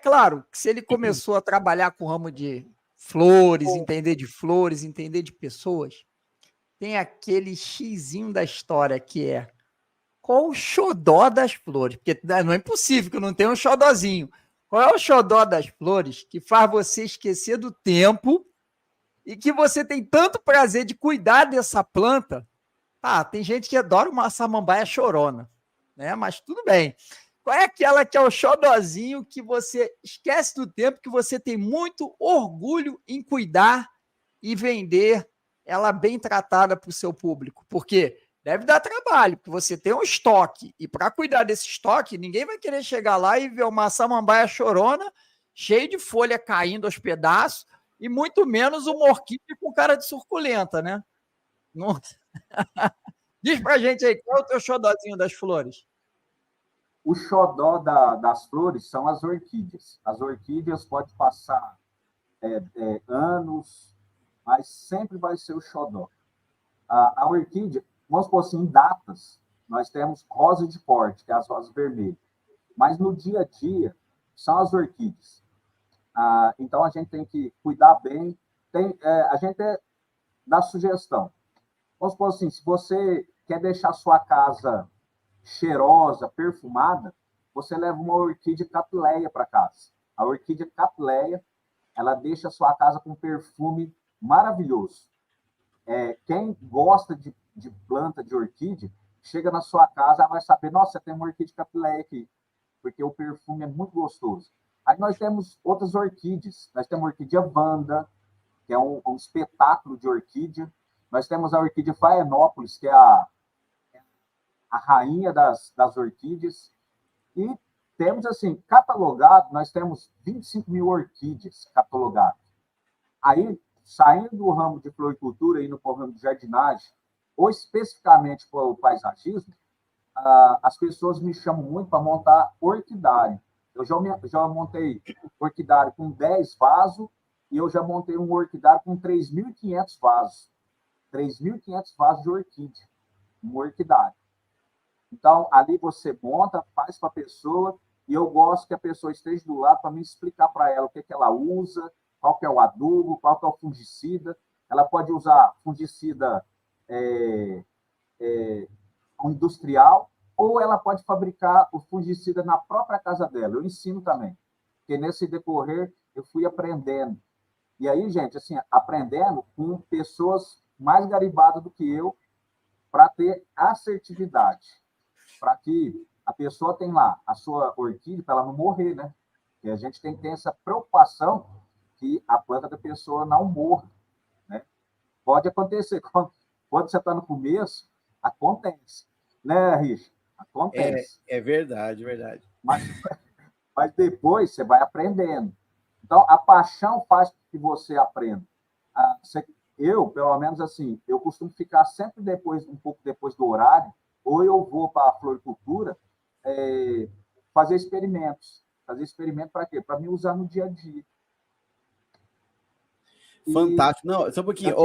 claro que se ele começou a trabalhar com o ramo de flores, entender de pessoas, tem aquele xizinho da história que é qual o xodó das flores? Porque não é impossível que não tenha um xodózinho. Qual é o xodó das flores que faz você esquecer do tempo e que você tem tanto prazer de cuidar dessa planta? Ah, tem gente que adora uma samambaia chorona, né? Mas tudo bem. Qual é aquela que é o xodózinho que você esquece do tempo, que você tem muito orgulho em cuidar e vender ela bem tratada para o seu público? Porque deve dar trabalho, porque você tem um estoque, e para cuidar desse estoque, ninguém vai querer chegar lá e ver uma samambaia chorona cheia de folha caindo aos pedaços, e muito menos uma orquídea com cara de suculenta, né? Não... Diz pra gente aí, qual é o teu xodózinho das flores? O xodó das flores são as orquídeas. As orquídeas pode passar anos, mas sempre vai ser o xodó. A orquídea, vamos supor assim, em datas, nós temos rosa de porte, que é as rosas vermelhas. Mas no dia a dia, são as orquídeas. Então, a gente tem que cuidar bem. A gente dá sugestão. Vamos supor assim, se você quer deixar a sua casa cheirosa, perfumada, você leva uma orquídea catleia para casa. A orquídea catleia, ela deixa a sua casa com um perfume maravilhoso. Quem gosta de planta de orquídea, chega na sua casa, vai saber, nossa, tem uma orquídea catleia aqui, porque o perfume é muito gostoso. Aí nós temos outras orquídeas. Nós temos a orquídea Wanda, que é um espetáculo de orquídea. Nós temos a orquídea Faenópolis, que é a rainha das orquídeas. E temos, assim, catalogado, nós temos 25 mil orquídeas catalogadas. Aí, saindo do ramo de floricultura e indo para o ramo de jardinagem, ou especificamente para o paisagismo, as pessoas me chamam muito para montar orquidário. Eu já montei orquidário com 10 vasos e eu já montei um orquidário com 3.500 vasos. 3.500 vasos de orquídea, um orquidário. Então, ali você monta, faz para a pessoa, e eu gosto que a pessoa esteja do lado para me explicar para ela o que ela usa, qual que é o adubo, qual que é o fungicida. Ela pode usar fungicida industrial, ou ela pode fabricar o fungicida na própria casa dela. Eu ensino também, porque nesse decorrer eu fui aprendendo. E aí, gente, assim, aprendendo com pessoas mais garibadas do que eu, para ter assertividade, para que a pessoa tenha lá a sua orquídea, para ela não morrer, né? E a gente tem que ter essa preocupação que a planta da pessoa não morra, né? Pode acontecer, quando você está no começo, acontece, né, Rich? Acontece. É verdade, verdade. Mas depois você vai aprendendo. Então, a paixão faz com que você aprenda. Eu, pelo menos assim, eu costumo ficar sempre um pouco depois do horário, ou eu vou para a floricultura fazer experimentos. Fazer experimento para quê? Para me usar no dia a dia. Fantástico. Não, só um pouquinho.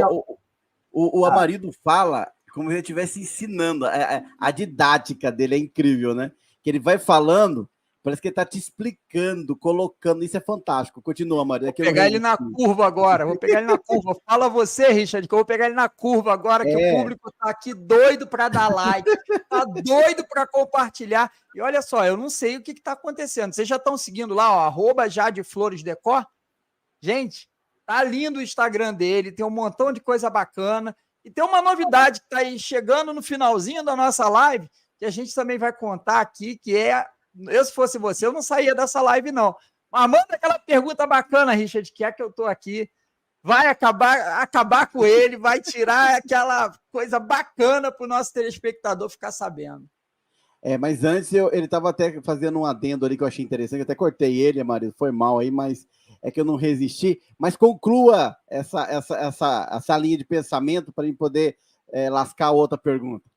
O Amarildo fala como se ele estivesse ensinando. A didática dele é incrível, né? Que ele vai falando, parece que ele está te explicando, colocando. Isso é fantástico. Continua, Amarildo. Vou pegar ele na curva agora. Vou pegar ele na curva. Fala você, Richard, que eu vou pegar ele na curva agora, que o público está aqui doido para dar like, está doido para compartilhar. E olha só, eu não sei o que está acontecendo. Vocês já estão seguindo lá, ó, @JadeFloresDecor? Gente, tá lindo o Instagram dele, tem um montão de coisa bacana. E tem uma novidade que está aí chegando no finalzinho da nossa live, que a gente também vai contar aqui, que eu, se fosse você, eu não saía dessa live, não. Mas manda aquela pergunta bacana, Richard, que é que eu estou aqui. Vai acabar com ele, vai tirar aquela coisa bacana para o nosso telespectador ficar sabendo. Mas antes ele estava até fazendo um adendo ali que eu achei interessante, eu até cortei ele, Marido, foi mal aí, mas é que eu não resisti. Mas conclua essa linha de pensamento para a gente poder lascar outra pergunta.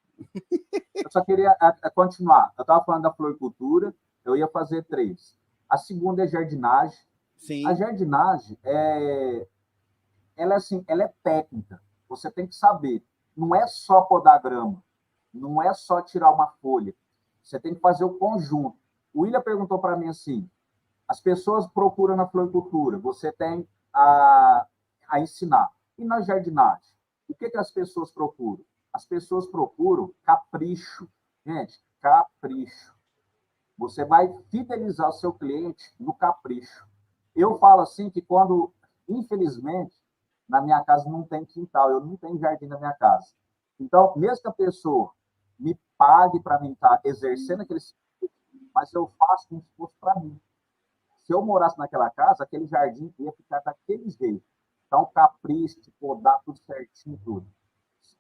Eu só queria continuar. Eu estava falando da floricultura, eu ia fazer 3. A segunda é jardinagem. Sim. A jardinagem ela é técnica. Você tem que saber. Não é só podar grama. Não é só tirar uma folha. Você tem que fazer o conjunto. O William perguntou para mim assim, As pessoas procuram na floricultura, você tem a ensinar. E na jardinagem? O que as pessoas procuram? As pessoas procuram capricho. Gente, capricho. Você vai fidelizar o seu cliente no capricho. Eu falo assim que quando, infelizmente, na minha casa não tem quintal, eu não tenho jardim na minha casa. Então, mesmo que a pessoa me pague para mim estar exercendo aquele serviço, mas eu faço como se fosse para mim. Se eu morasse naquela casa, aquele jardim ia ficar daquele jeito. Então, capricho, podar tudo certinho, tudo.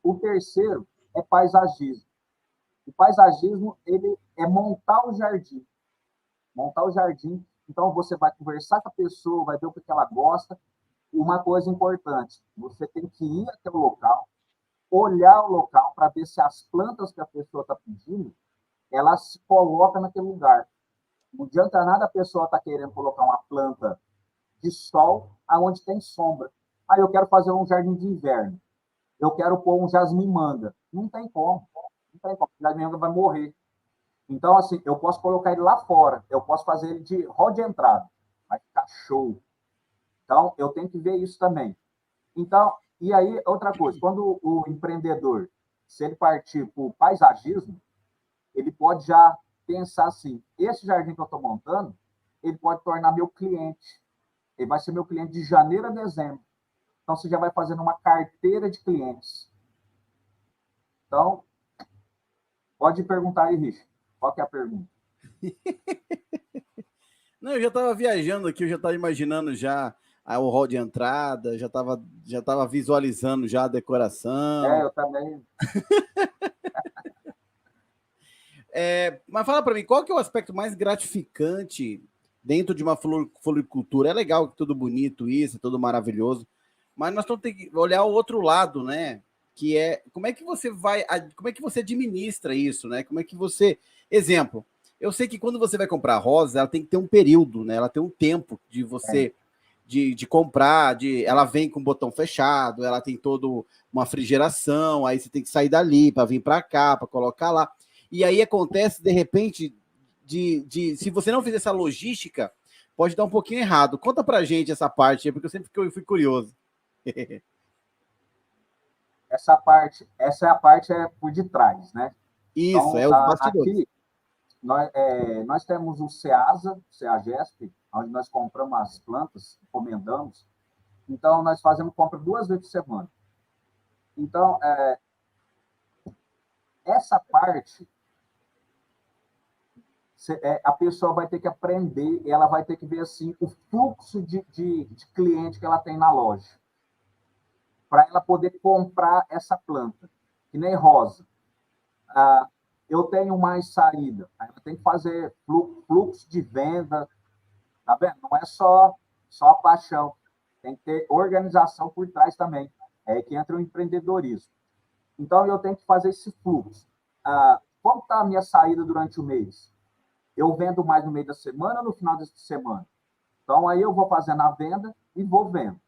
O terceiro é paisagismo. O paisagismo, ele é montar o jardim. Montar o jardim. Então, você vai conversar com a pessoa, vai ver o que ela gosta. Uma coisa importante, você tem que ir até o local, olhar o local para ver se as plantas que a pessoa está pedindo, ela se coloca naquele lugar. Não adianta nada a pessoa estar querendo colocar uma planta de sol aonde tem sombra. Ah, eu quero fazer um jardim de inverno. Eu quero pôr um jasmim-manga. Não tem como. Não tem como. O jasmim-manga vai morrer. Então, assim, eu posso colocar ele lá fora. Eu posso fazer ele de hall de entrada. Vai ficar show. Então, eu tenho que ver isso também. Então, e aí, outra coisa. Quando o empreendedor, se ele partir para o paisagismo, ele pode já pensar assim, esse jardim que eu estou montando, ele pode tornar meu cliente. Ele vai ser meu cliente de janeiro a dezembro. Então, você já vai fazendo uma carteira de clientes. Então, pode perguntar aí, Rich. Qual que é a pergunta? Não, eu já estava viajando aqui, eu já estava imaginando já o hall de entrada, já estava visualizando já a decoração. Eu também. Mas fala para mim, qual que é o aspecto mais gratificante dentro de uma floricultura? É legal, tudo bonito isso, tudo maravilhoso, mas nós temos que olhar o outro lado, né? Que é como é que você administra isso, né? Como é que você... Exemplo, eu sei que quando você vai comprar rosa, ela tem que ter um período, né? Ela tem um tempo de você... De comprar, ela vem com o botão fechado, ela tem toda uma refrigeração, aí você tem que sair dali para vir para cá, para colocar lá. E aí acontece, de repente, se você não fizer essa logística, pode dar um pouquinho errado. Conta pra gente essa parte, porque eu sempre fui curioso. Essa é a parte por detrás, né? Isso, então, é os bastidores. Aqui, nós temos o CEAGESP, onde nós compramos as plantas, encomendamos. Então, nós fazemos compra 2 vezes por semana. Então, essa parte, a pessoa vai ter que aprender, ela vai ter que ver assim, o fluxo de cliente que ela tem na loja, para ela poder comprar essa planta. Que nem rosa. Eu tenho mais saída. Ela tem que fazer fluxo de venda. Tá vendo? Não é só a paixão. Tem que ter organização por trás também. É aí que entra o empreendedorismo. Então, eu tenho que fazer esse fluxo. Como está a minha saída durante o mês? Eu vendo mais no meio da semana ou no final da semana? Então, aí eu vou fazendo a venda e vou vendo.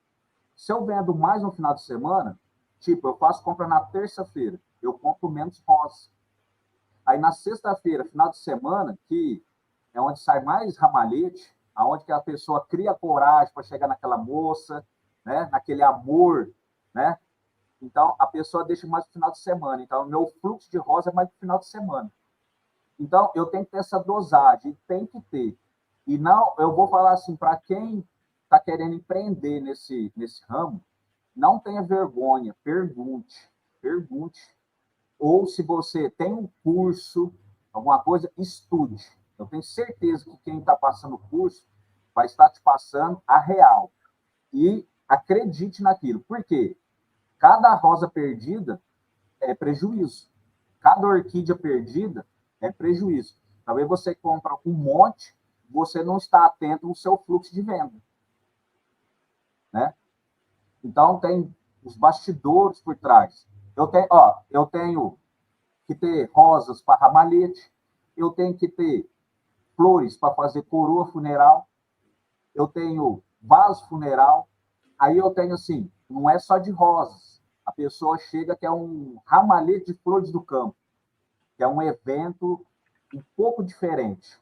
Se eu vendo mais no final de semana, tipo, eu faço compra na terça-feira, eu compro menos rosa. Aí, na sexta-feira, final de semana, que é onde sai mais ramalhete, aonde que a pessoa cria coragem para chegar naquela moça, né? Naquele amor, né? Então, a pessoa deixa mais no final de semana. Então, o meu fluxo de rosa é mais no final de semana. Então, eu tenho que ter essa dosagem, tem que ter. E não, eu vou falar assim, para quem está querendo empreender nesse ramo, não tenha vergonha, pergunte. Ou se você tem um curso, alguma coisa, estude. Eu tenho certeza que quem está passando o curso vai estar te passando a real. E acredite naquilo. Por quê? Cada rosa perdida é prejuízo. Cada orquídea perdida é prejuízo. Talvez você compra um monte, você não está atento no seu fluxo de venda. Né? Então, tem os bastidores por trás. Eu tenho que ter rosas para ramalhete, eu tenho que ter flores para fazer coroa funeral, eu tenho vaso funeral, aí eu tenho assim, não é só de rosas, a pessoa chega que é um ramalhete de flores do campo, que é um evento um pouco diferente,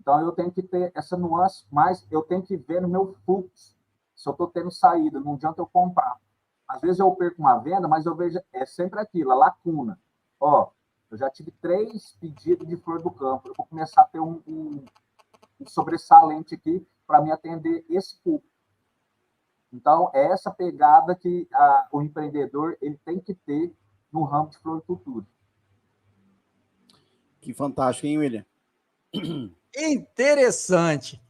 Então, eu tenho que ter essa nuance, mas eu tenho que ver no meu fluxo se eu estou tendo saída, não adianta eu comprar. Às vezes eu perco uma venda, mas eu vejo, é sempre aquilo, a lacuna. Ó, eu já tive 3 pedidos de flor do campo, eu vou começar a ter um sobressalente aqui para me atender esse público. Então, é essa pegada que o empreendedor ele tem que ter no ramo de floricultura. Que fantástico, hein, William? Interessante.